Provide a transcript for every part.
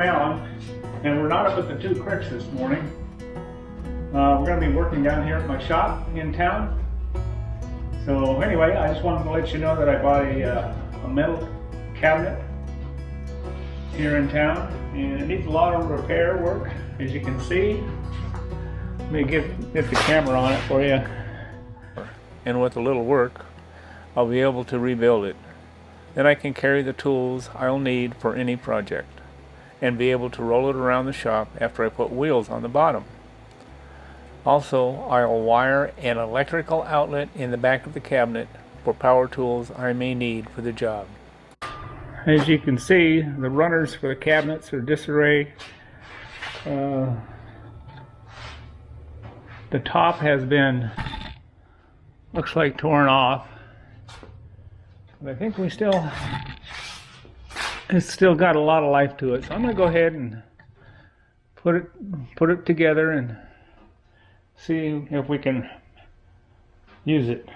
I'm Alan, and we're not up at the Two Creaks this morning. We're going to be working down here at my shop in town. So anyway, I just wanted to let you know that I bought a metal cabinet here in town, and it needs a lot of repair work, as you can see. Let me get the camera on it for you. And with a little work, I'll be able to rebuild it. Then I can carry the tools I'll need for any project and be able to roll it around the shop after I put wheels on the bottom. Also, I'll wire an electrical outlet in the back of the cabinet for power tools I may need for the job. As you can see, the runners for the cabinets are disarray. The top has been, looks like, torn off. But I think it's still got a lot of life to it. So I'm going to go ahead and put it together and see if we can use it.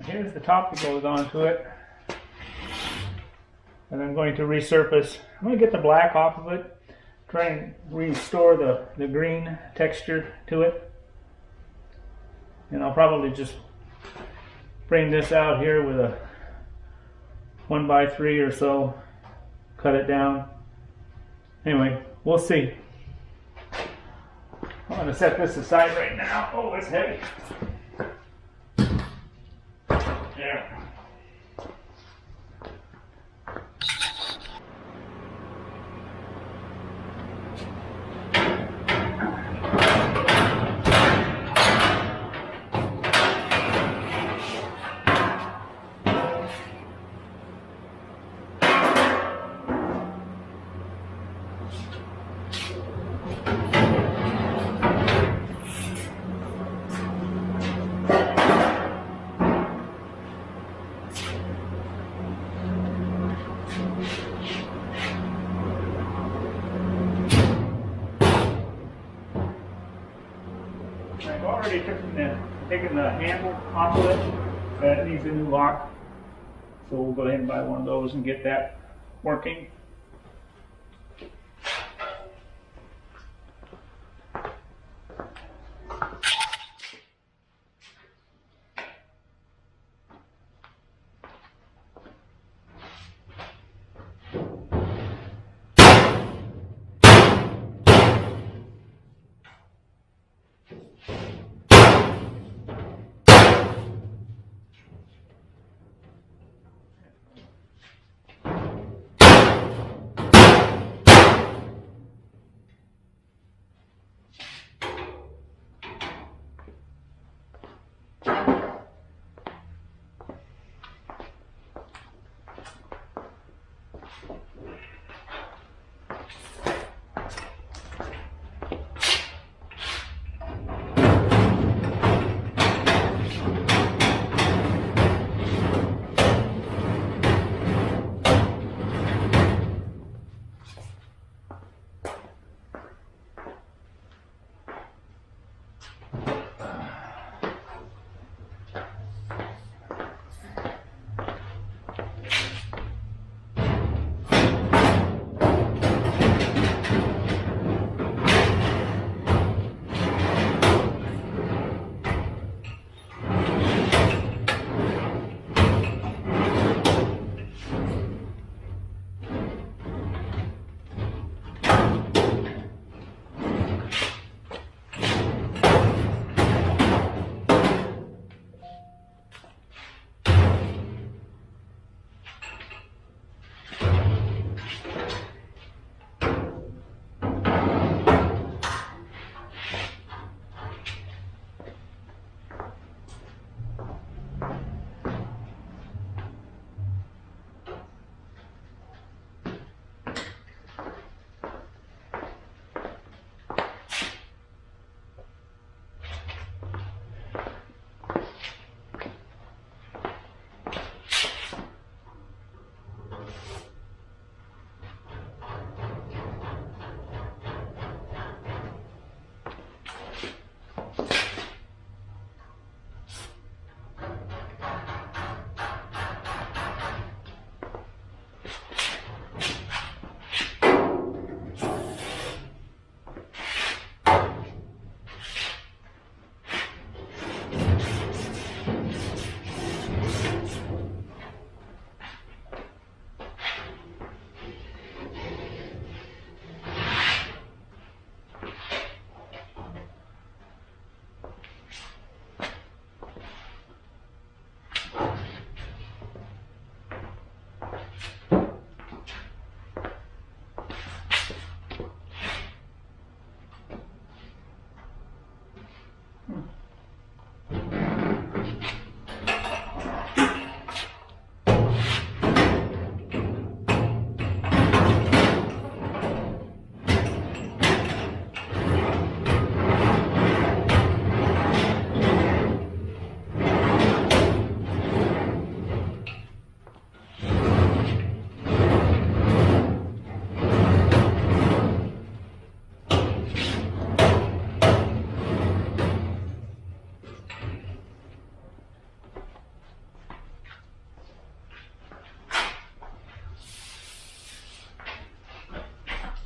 Here's the top that goes onto it, and I'm going to resurface. I'm going to get the black off of it, try and restore the green texture to it, and I'll probably just bring this out here with a 1x3 or so, cut it down. Anyway, we'll see. I'm going to set this aside right now. Oh, it's heavy. Yeah. I've already taken the handle off of it. That needs a new lock. So we'll go ahead and buy one of those and get that working.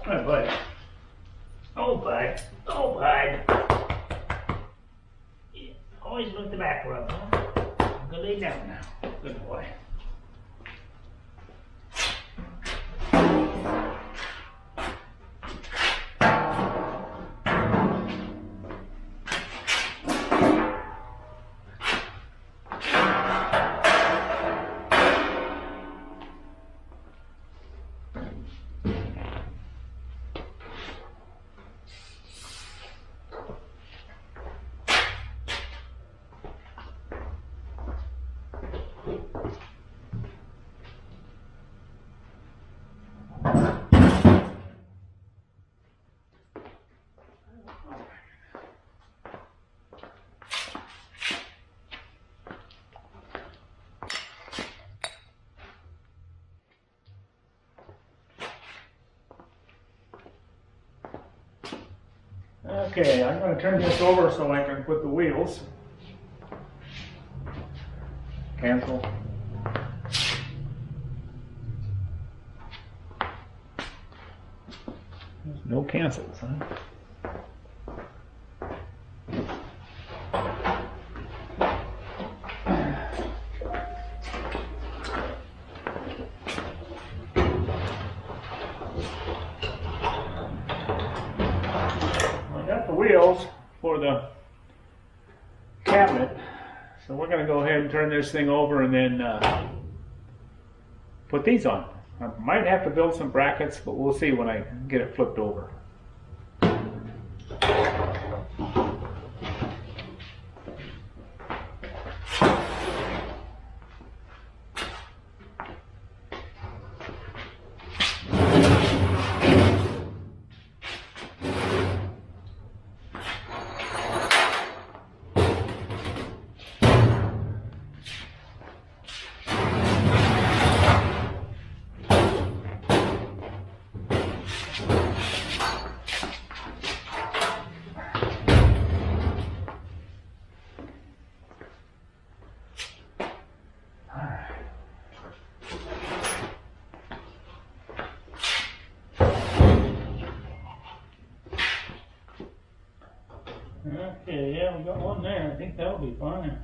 Hi, bud. Oh, bud. Oh, bud. Yeah, always with the back rub, huh? Go lay down now. Good boy. Okay, I'm going to turn this over so I can put the wheels. Cancel. There's no cancels, huh? Wheels for the cabinet, so we're going to go ahead and turn this thing over and then put these on. I might have to build some brackets, but we'll see when I get it flipped over. Okay, yeah, we got one there. I think that'll be fine.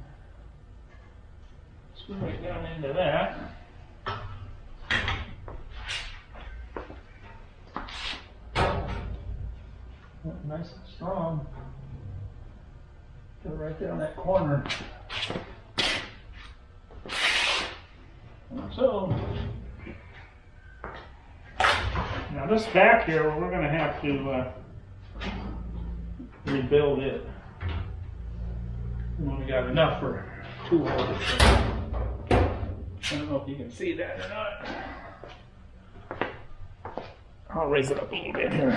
Screw right down into that. Nice and strong. Go right there on that corner. Like so. Now this back here, we're going to have to rebuild it. We only got enough for 2 holes. I don't know if you can see that or not. I'll raise it up a little bit here.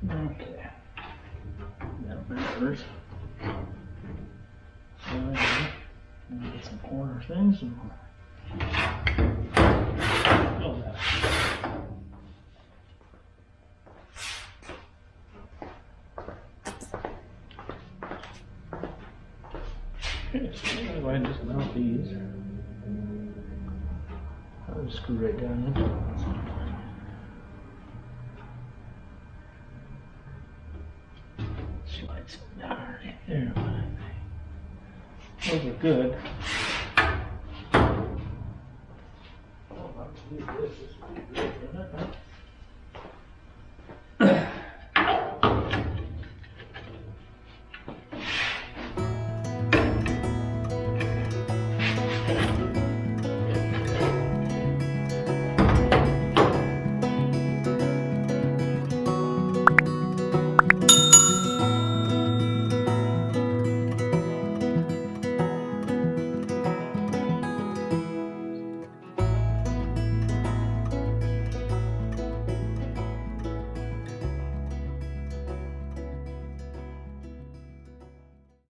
Okay. That matters. So anyway, get some corner things and build that. Okay, so anyway, just mount these. I'll just screw right down into it. Slides right there. Those are good. Oh, I'll do this. This is pretty good, isn't it?